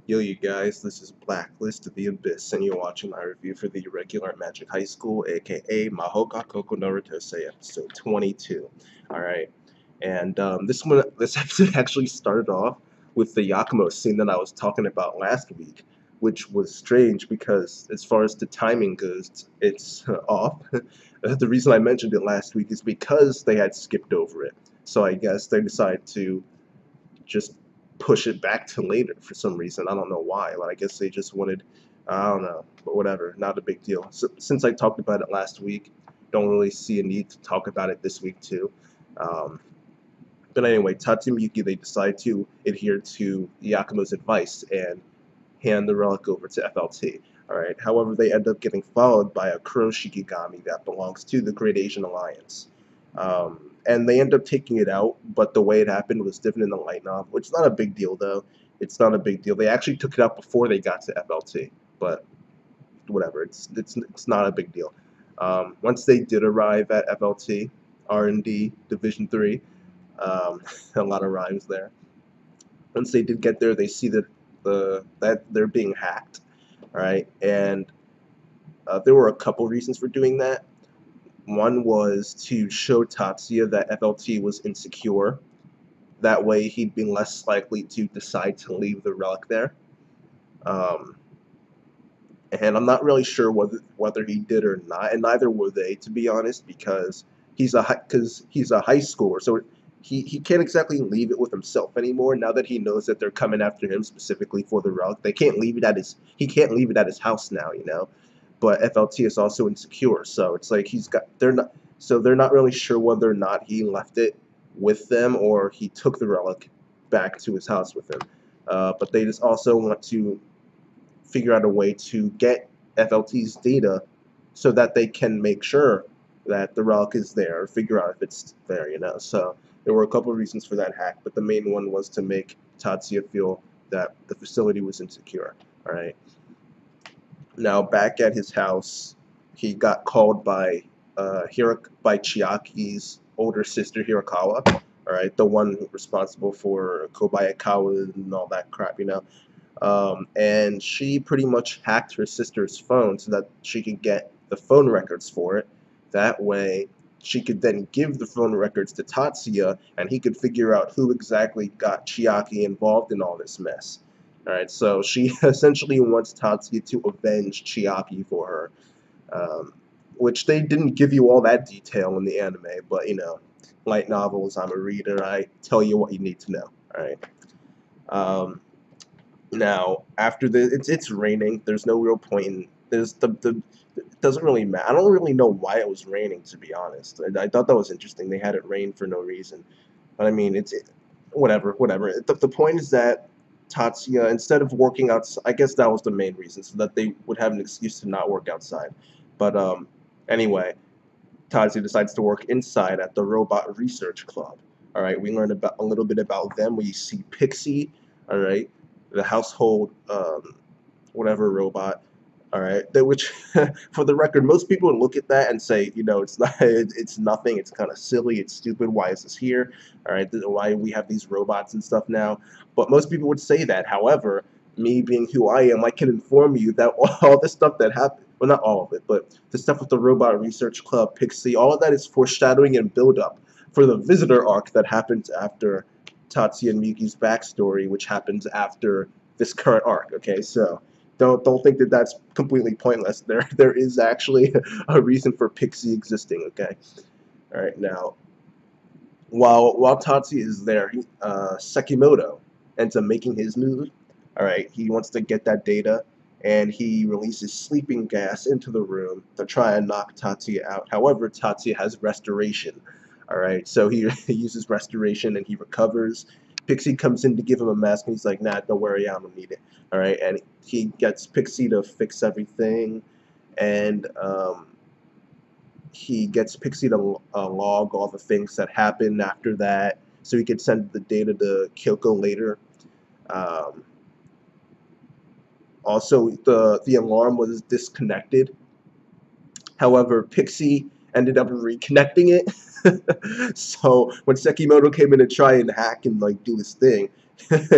Yo, you guys, this is Blacklist of the Abyss, and you're watching my review for the Irregular Magic High School, aka Mahoka Koko no Rotosei, episode 22. Alright, and this episode actually started off with the Yakumo scene that I was talking about last week, which was strange because, as far as the timing goes, it's off. The reason I mentioned it last week is because they had skipped over it, so I guess they decided to just push it back to later for some reason. I don't know why. Like, I guess they just wanted, I don't know, but whatever. Not a big deal. So, since I talked about it last week, don't really see a need to talk about it this week too. Um, but anyway, Tatsumiyuki, they decide to adhere to Yakumo's advice and hand the relic over to FLT. Alright, however, they end up getting followed by a Crow Shikigami that belongs to the Great Asian Alliance. And they end up taking it out, but the way it happened was different in the light novel. It's not a big deal, though. It's not a big deal. They actually took it out before they got to FLT, but whatever. It's not a big deal. Once they did arrive at FLT, R&D Division 3, a lot of rhymes there. Once they did get there, they see that they're being hacked, right? And there were a couple reasons for doing that. One was to show Tatsuya that FLT was insecure. That way, he'd be less likely to decide to leave the relic there. And I'm not really sure whether he did or not, and neither were they, to be honest, because he's a high schooler, so he can't exactly leave it with himself anymore. Now that he knows that they're coming after him specifically for the relic, he can't leave it at his house now, you know. But FLT is also insecure, so it's like they're not really sure whether or not he left it with them or he took the relic back to his house with him. But they just also want to figure out a way to get FLT's data so that they can make sure that the relic is there, or figure out if it's there, you know. So there were a couple of reasons for that hack, but the main one was to make Tatsuya feel that the facility was insecure. All right. Now, back at his house, he got called by Chiaki's older sister, Hirakawa, all right, the one responsible for Kobayakawa and all that crap, you know. And she pretty much hacked her sister's phone so that she could get the phone records for it. That way, she could then give the phone records to Tatsuya, and he could figure out who exactly got Chiaki involved in all this mess. Alright, so she essentially wants Tatsuya to avenge Chiaki for her, which they didn't give you all that detail in the anime, but, you know, light novels, I'm a reader, I tell you what you need to know, alright? Now, after it's raining, there's no real point in, it doesn't really matter. I don't really know why it was raining, to be honest. I thought that was interesting. They had it rain for no reason. But I mean, whatever. The point is that Tatsuya, instead of working outside, I guess that was the main reason, so that they would have an excuse to not work outside. But anyway, Tatsuya decides to work inside at the Robot Research Club. All right, we learn a little bit about them. We see Pixie, all right, the household whatever robot. All right, which, for the record, most people look at that and say, you know, it's nothing. It's kind of silly. It's stupid. Why is this here? All right, why we have these robots and stuff now? But most people would say that. However, me being who I am, I can inform you that all the stuff that happened, well, not all of it, but the stuff with the Robot Research Club, Pixie, all of that is foreshadowing and build-up for the visitor arc that happens after Tatsuya and Miyuki's backstory, which happens after this current arc. Okay, so don't think that that's completely pointless. There is actually a reason for Pixie existing. Okay, all right. Now, while Tatsuya is there, Sekimoto ends up making his move. All right, he wants to get that data, and he releases sleeping gas into the room to try and knock Tatsuya out. However, Tatsuya has restoration. All right, so he uses restoration and he recovers. Pixie comes in to give him a mask, and he's like, "Nah, don't worry, I don't need it." All right, and he gets Pixie to fix everything, and he gets Pixie to log all the things that happen after that, so he could send the data to Kyoko later. Also, the alarm was disconnected. However, Pixie ended up reconnecting it. So when Sekimoto came in to try and hack and like do his thing,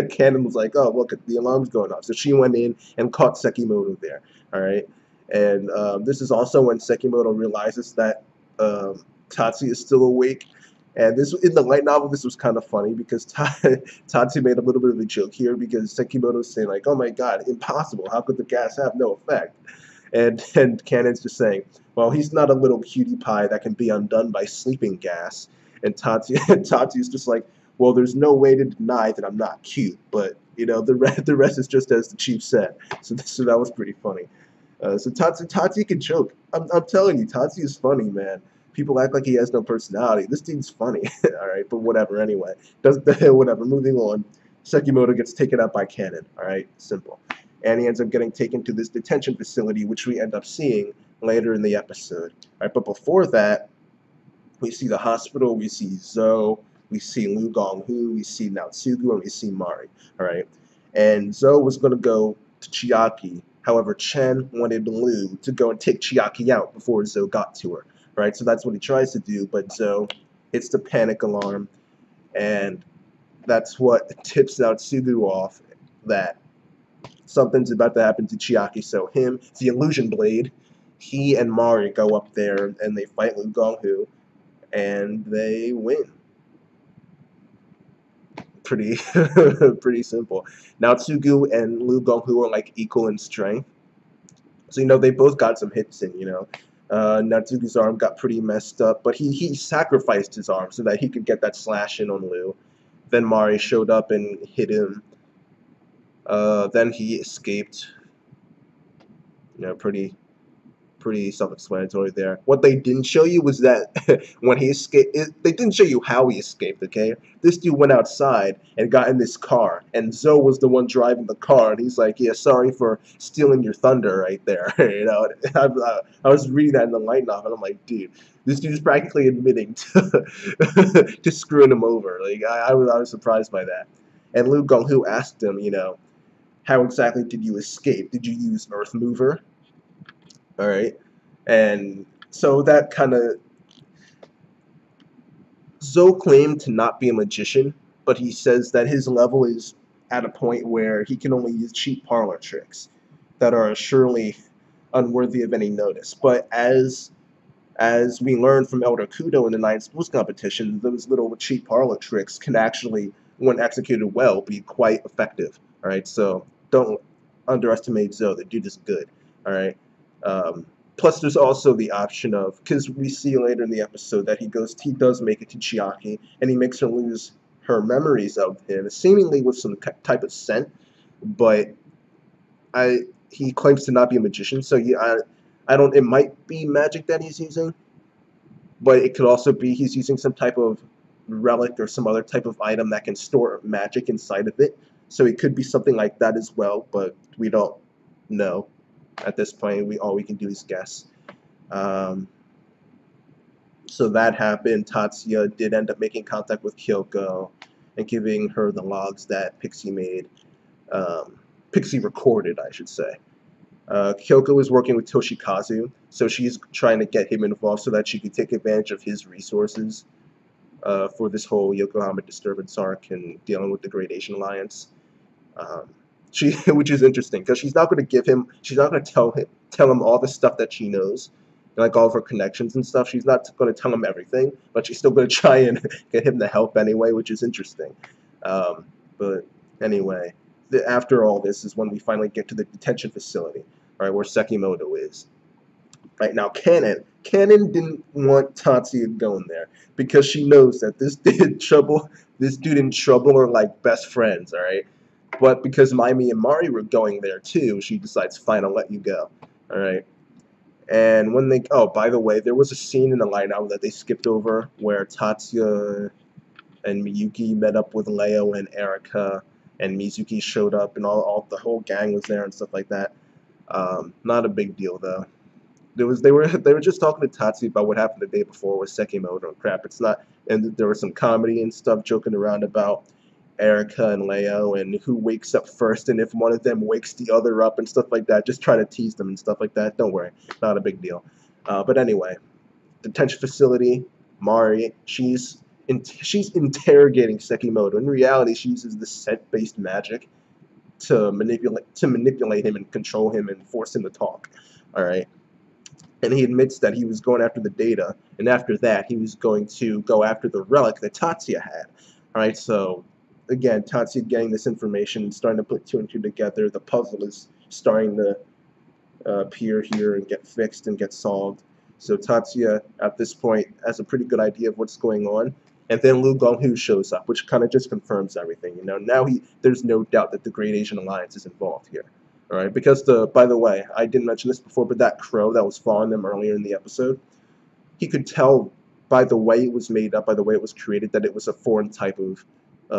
Cannon was like, oh, look, the alarm's going off. So she went in and caught Sekimoto there. All right. And this is also when Sekimoto realizes that Tatsuya is still awake. And this in the light novel, this was kind of funny because Tatsuya made a little bit of a joke here because Sekimoto's saying like, "Oh my God, impossible! How could the gas have no effect?" And Cannon's just saying, "Well, he's not a little cutie pie that can be undone by sleeping gas." And Tatsuya's just like, "Well, there's no way to deny that I'm not cute, but the rest is just as the chief said." So that was pretty funny. So Tatsuya can joke. I'm telling you, Tatsuya is funny, man. People act like he has no personality. This dude's funny. All right, but whatever. Anyway, does whatever. Moving on. Sekimoto gets taken out by Cannon. All right, simple. And he ends up getting taken to this detention facility, which we end up seeing later in the episode. All right, but before that, we see the hospital. We see Zoe. We see Lu Gonghu. We see Naotsugu, and we see Mari. All right, and Zoe was going to go to Chiaki. However, Chen wanted Lu to go and take Chiaki out before Zoe got to her. Right, so that's what he tries to do, but Zoe hits the panic alarm, and that's what tips Naotsugu off that something's about to happen to Chiaki. So the illusion blade, he and Mari go up there and they fight Lu Gonghu, and they win. Pretty pretty simple. Naotsugu and Lu Gonghu are like equal in strength. So they both got some hits in. Natsuki's arm got pretty messed up, but he sacrificed his arm so that he could get that slash in on Lu. Then Mari showed up and hit him. Then he escaped. Pretty self-explanatory there. What they didn't show you was that when he escaped, they didn't show you how he escaped, okay? This dude went outside and got in this car, and Zoe was the one driving the car, and he's like, yeah, sorry for stealing your thunder right there. I was reading that in the light novel, and I'm like, dude, this dude is practically admitting to screwing him over. Like, I was surprised by that. And Lu Gonghu asked him, how exactly did you escape? Did you use Earth Mover? All right, and so that kind of Zoe claimed to not be a magician, but he says that his level is at a point where he can only use cheap parlor tricks that are surely unworthy of any notice. But as we learned from Elder Kudo in the 9 Schools competition, those little cheap parlor tricks can actually, when executed well, be quite effective. All right, so don't underestimate Zoe. The dude is good. All right. Plus, there's also the option of, because we see later in the episode that he does make it to Chiaki, and he makes her lose her memories of him, seemingly with some type of scent. But he claims to not be a magician, so I don't. It might be magic that he's using, but it could also be he's using some type of relic or some other type of item that can store magic inside of it. So it could be something like that as well, but we don't know. At this point, all we can do is guess. So that happened. Tatsuya did end up making contact with Kyoko and giving her the logs that Pixie made. Pixie recorded, I should say. Kyoko is working with Toshikazu, so she's trying to get him involved so that she can take advantage of his resources for this whole Yokohama disturbance arc and dealing with the Gradation Alliance. Which is interesting because she's not going to tell him all the stuff that she knows, like all of her connections and stuff. She's not going to tell him everything, but she's still going to try and get him the help anyway, which is interesting. But anyway, after all this is when we finally get to the detention facility, all right, where Sekimoto is. Right now, Cannon didn't want Tatsuya going there because she knows that this dude in trouble are like best friends, all right. But because Maimi and Mari were going there too, she decides, fine, I'll let you go. All right. And when by the way, there was a scene in the light novel that they skipped over where Tatsuya and Miyuki met up with Leo and Erika, and Mizuki showed up, and the whole gang was there and stuff like that. Not a big deal though. They were just talking to Tatsuya about what happened the day before with Sekimoto and crap. It's not, and there was some comedy and stuff joking around about Erika and Leo and who wakes up first and if one of them wakes the other up and stuff like that, just trying to tease them and stuff like that. Don't worry, not a big deal. But anyway, detention facility, Mari, she's she's interrogating Sekimoto. In reality, she uses the scent-based magic to manipulate him and control him and force him to talk. All right. And he admits that he was going after the data, and after that, he was going to go after the relic that Tatsuya had. All right, so again, Tatsuya getting this information, starting to put two and two together. The puzzle is starting to appear here and get fixed and get solved. So Tatsuya, at this point, has a pretty good idea of what's going on. And then Lu Gonghu shows up, which kind of just confirms everything. You know, now there's no doubt that the Great Asian Alliance is involved here. All right, because by the way, I didn't mention this before, but that crow that was following them earlier in the episode, he could tell by the way it was made up, by the way it was created, that it was a foreign type of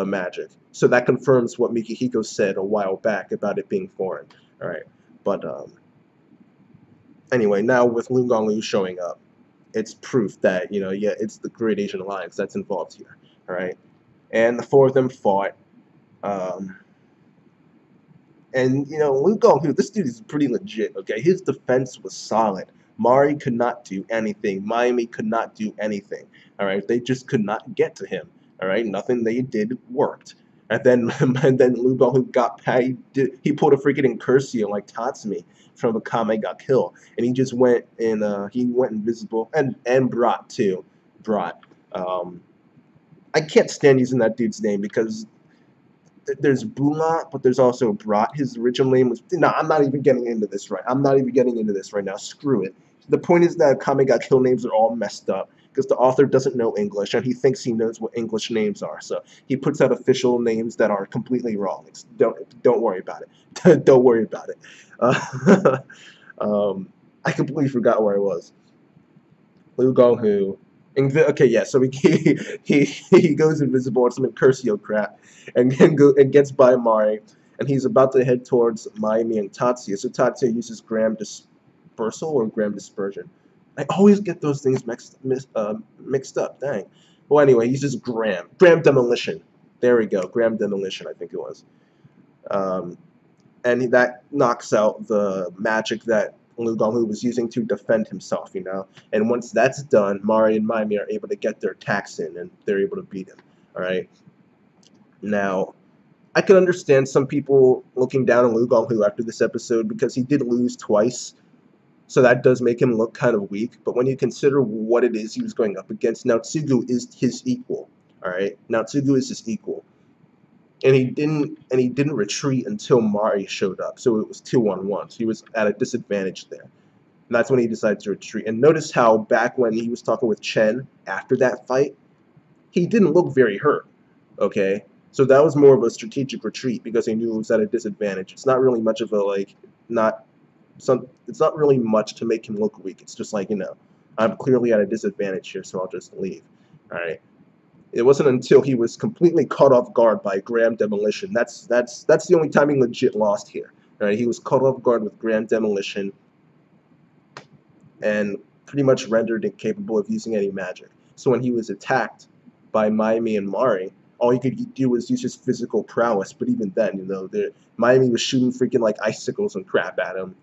magic. So that confirms what Mikihiko said a while back about it being foreign. All right, but anyway, now with Lu Gonglu showing up, it's proof that, yeah, it's the Great Asian Alliance that's involved here. All right, and the four of them fought. And, Lu Gonghu, this dude is pretty legit, okay? His defense was solid. Mari could not do anything. Mayumi could not do anything, all right? They just could not get to him, all right? Nothing they did worked. And then Lu Gonghu got he pulled a freaking Incursio like Tatsumi from a Kame got killed. And he just went invisible. And Brat, too. Brat. I can't stand using that dude's name because there's Bulat, but there's also Brat. His original name was... No, I'm not even getting into this right. I'm not even getting into this right now. Screw it. The point is that Kame got Kill names are all messed up because the author doesn't know English and he thinks he knows what English names are. So he puts out official names that are completely wrong. Don't worry about it. Don't worry about it. I completely forgot where I was. Lu Gonghu. Okay, yeah, so he goes invisible on some Incursio crap and gets by Mari, and he's about to head towards Mayumi and Tatsuya. So Tatsuya uses Gram Dispersal or Gram Dispersion. I always get those things mixed up, dang. Well, anyway, he uses Gram Demolition. There we go, Gram Demolition, I think it was. And that knocks out the magic that Lu Gonghu was using to defend himself, And once that's done, Mari and Mayumi are able to get their attacks in, and they're able to beat him, all right? Now, I can understand some people looking down on Lu Gonghu after this episode because he did lose twice, so that does make him look kind of weak. But when you consider what it is he was going up against, Naotsugu is his equal, all right? Naotsugu is his equal. And he didn't retreat until Mari showed up. So it was 2-on-1. So he was at a disadvantage there. And that's when he decided to retreat. And notice how back when he was talking with Chen after that fight, he didn't look very hurt. Okay? So that was more of a strategic retreat because he knew it was at a disadvantage. It's not really much of a it's not really much to make him look weak. It's just like, I'm clearly at a disadvantage here, so I'll just leave. Alright. It wasn't until he was completely caught off guard by Gram Demolition. That's the only time he legit lost here. Right? He was caught off guard with Gram Demolition and pretty much rendered incapable of using any magic. So when he was attacked by Mayumi and Mari, all he could do was use his physical prowess. But even then, Mayumi was shooting freaking like icicles and crap at him.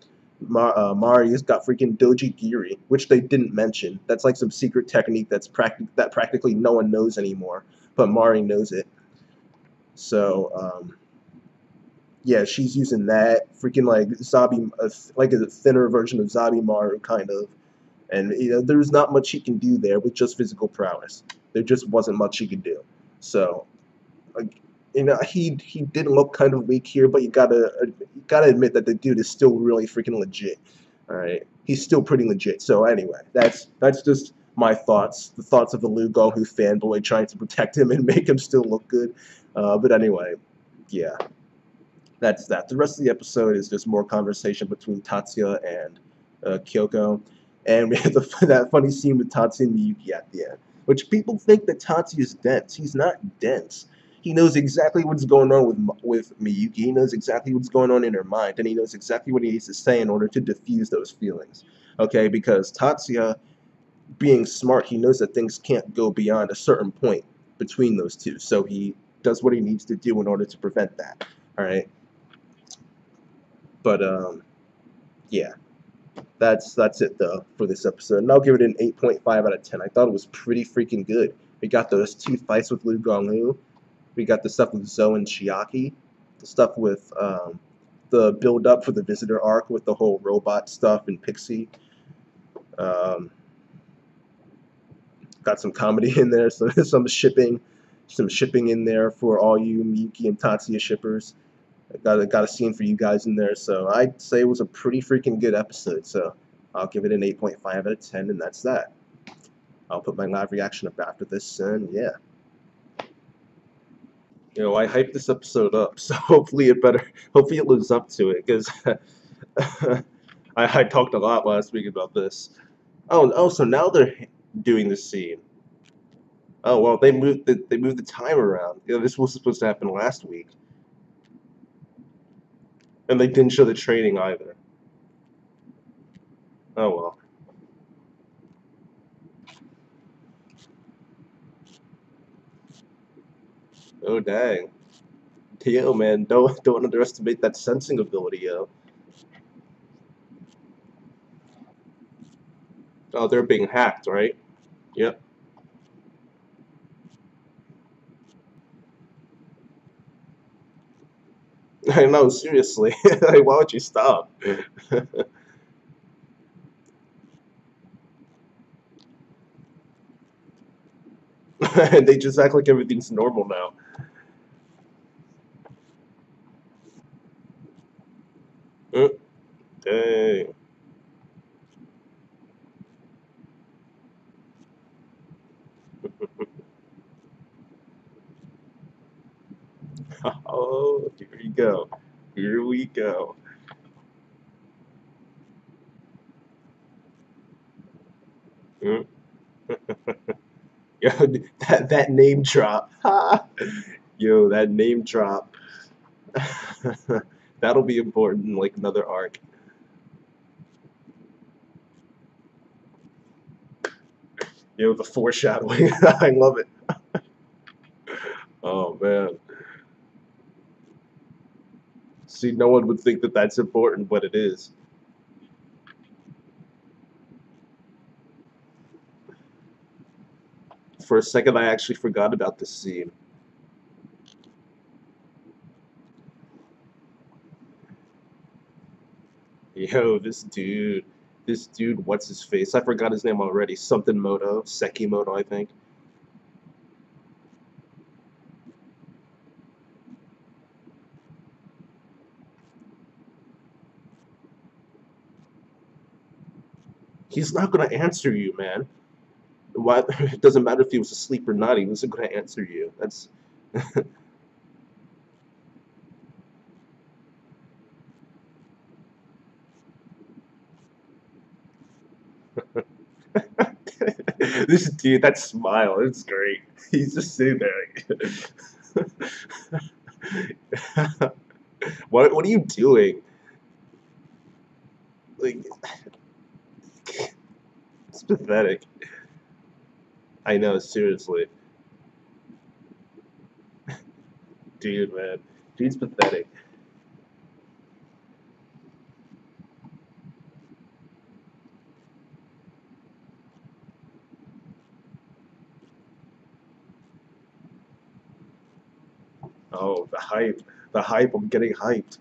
Mari's got freaking Doji Giri, which they didn't mention. That's like some secret technique that practically no one knows anymore, but Mari knows it. So, yeah, she's using that freaking like like a thinner version of Zabimaru kind of, and there's not much he can do there with just physical prowess. There just wasn't much he could do. So, he did look kind of weak here, but you gotta admit that the dude is still really freaking legit. All right, he's still pretty legit. So anyway, that's just my thoughts, the thoughts of the Lu Gonghu fanboy trying to protect him and make him still look good. But anyway, yeah, that's that. The rest of the episode is just more conversation between Tatsuya and Kyoko, and we have that funny scene with Tatsuya and Miyuki at the end, which people think that Tatsuya is dense. He's not dense. He knows exactly what's going on with Miyuki. He knows exactly what's going on in her mind, and he knows exactly what he needs to say in order to diffuse those feelings. Okay, because Tatsuya, being smart, he knows that things can't go beyond a certain point between those two. So he does what he needs to do in order to prevent that. All right. But yeah, that's it though for this episode, and I'll give it an 8.5 out of 10. I thought it was pretty freaking good. We got those two fights with Liu Gonghu. We got the stuff with Zoe and Chiaki. The stuff with the build up for the Visitor arc with the whole robot stuff and Pixie. Um, got some comedy in there, so some shipping in there for all you Miyuki and Tatsuya shippers. I got a scene for you guys in there, so I'd say it was a pretty freaking good episode. So I'll give it an 8.5 out of 10, and that's that. I'll put my live reaction up after this, and yeah. I hyped this episode up, so hopefully it lives up to it, because I talked a lot last week about this. Oh, so now they're doing this scene. Oh well, they moved the time around. This was supposed to happen last week, and they didn't show the training either. Oh well. Oh dang. Yo, man, don't underestimate that sensing ability, yo. Oh, they're being hacked, right? Yep. I know, seriously. Like, why would you stop? And they just act like everything's normal now. Uh, Dang. Oh, here we go. Here we go. Mm. Yo, that name drop. Yo, that name drop. That'll be important in like another arc. Yo, the foreshadowing. I love it. Oh man. See, no one would think that that's important, but it is. For a second, I actually forgot about this scene. Yo, this dude, what's his face? I forgot his name already. Something Moto, Sekimoto, I think. He's not gonna answer you, man. Why? It doesn't matter if he was asleep or not. He wasn't gonna answer you. That's this dude. That smile, it's great. He's just sitting there. Like, what are you doing? Like, it's pathetic. I know, seriously, dude, man, dude's pathetic. Oh, the hype, the hype. I'm getting hyped.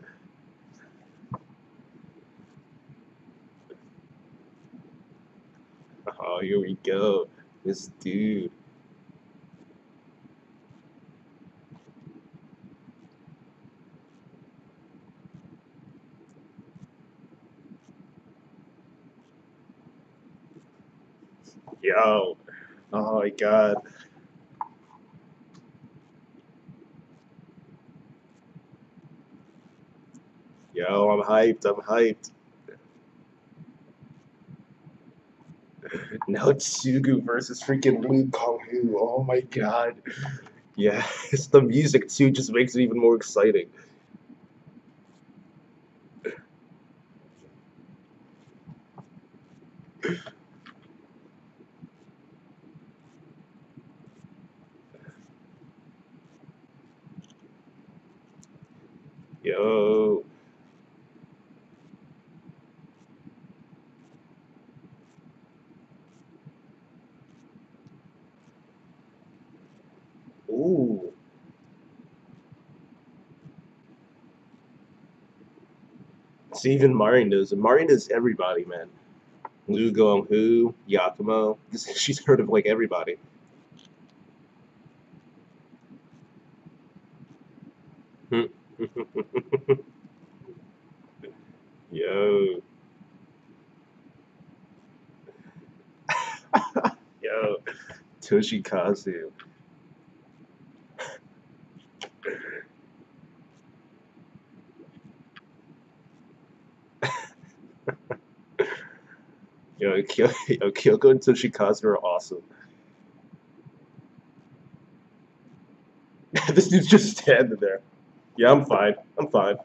Oh, here we go. This dude. Yo. Oh my god. Yo, I'm hyped. I'm hyped. Now it's Sugu versus freaking Liu Gonghu. Oh my god. Yeah, it's the music too just makes it even more exciting. Yo. See, even Mari knows, and Mari knows everybody, man. Lu Gonghu, Yakumo. She's heard of like everybody. Yo, yo, Toshikazu. Yo, Kyoko and Toshikazu are awesome. This dude's just standing there. Yeah, I'm fine. I'm fine.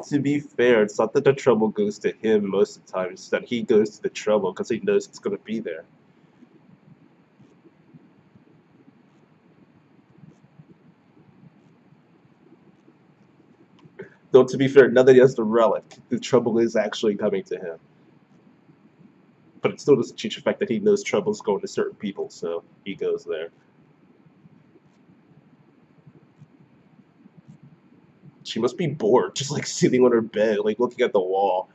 To be fair, it's not that the trouble goes to him most of the time. It's that he goes to the trouble because he knows it's going to be there. Though, to be fair, now that he has the relic, the trouble is actually coming to him. But it still doesn't change the fact that he knows trouble's going to certain people, so he goes there. She must be bored, just like sitting on her bed, like looking at the wall.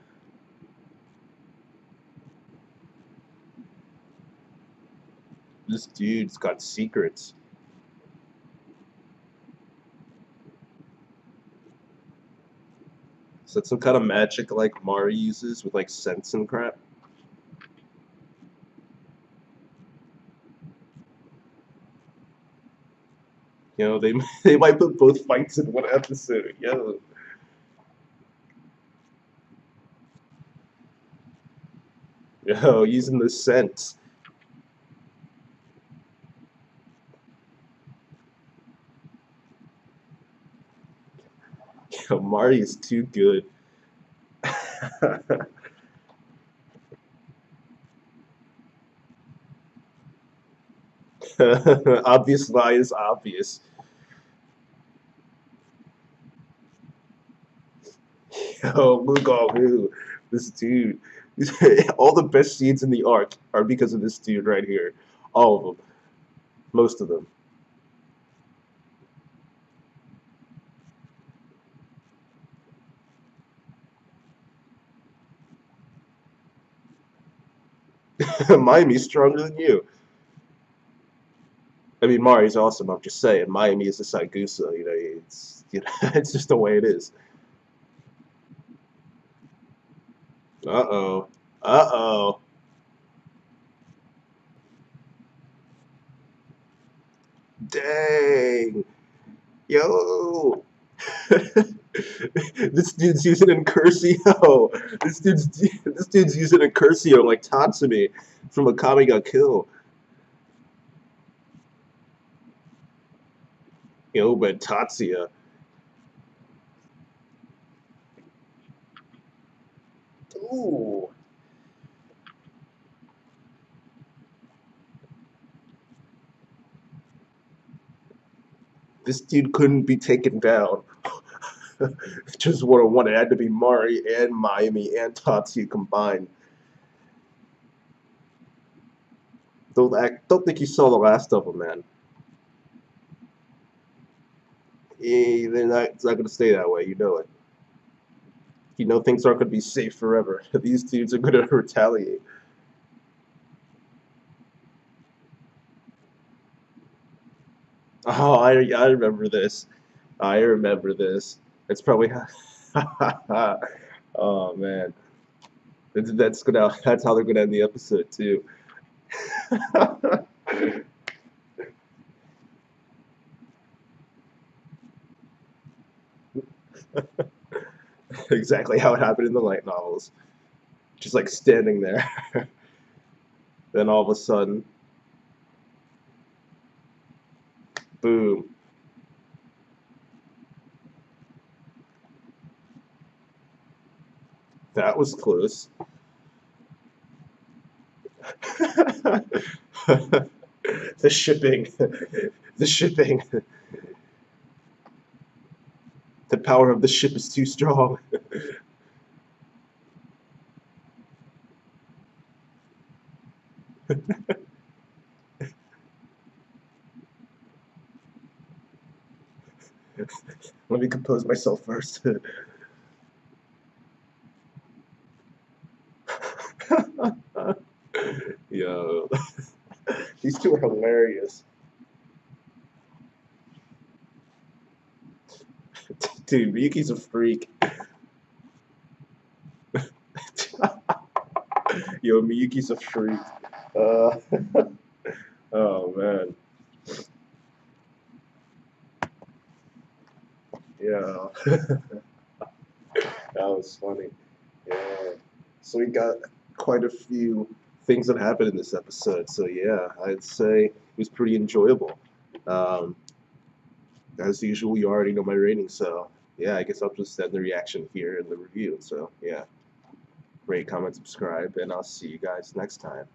This dude's got secrets. Is that some kind of magic like Mari uses with like scents and crap? You know, they they might put both fights in one episode. Yo, yo, using the scent. Yo, Mari is too good. Obvious lie is obvious. Yo, look all who this dude. All the best scenes in the arc are because of this dude right here. All of them, most of them. Miami's stronger than you. I mean, Mari's awesome. I'm just saying, Miami is a Saigusa. You know, it's just the way it is. Uh oh. Uh oh. Dang. Yo. This dude's using Incursio. This dude's using Incursio like Tatsumi from Akame ga Kill. Yo, but Tatsuya. Ooh. This dude couldn't be taken down. Just what I wanted. It had to be Mari and Miami and Tatsuya combined. Don't think you saw the last of them, man. It's not going to stay that way. You know it. You know things aren't going to be safe forever. These dudes are going to retaliate. Oh, I remember this. I remember this. It's probably. Oh man, that's how they're gonna end the episode too. Exactly how it happened in the light novels. Just like standing there. Then all of a sudden, boom. That was close. The shipping. The shipping. The power of the ship is too strong. Let me compose myself first. Yo, these two are hilarious. Dude, Miyuki's a freak. Yo, Miyuki's a freak. Uh, oh man, yeah, that was funny. Yeah, so we got quite a few things that happened in this episode. So yeah, I'd say it was pretty enjoyable. Um, as usual, you already know my rating, so yeah, I guess I'll just send the reaction here in the review. So yeah, rate, comment, subscribe, and I'll see you guys next time.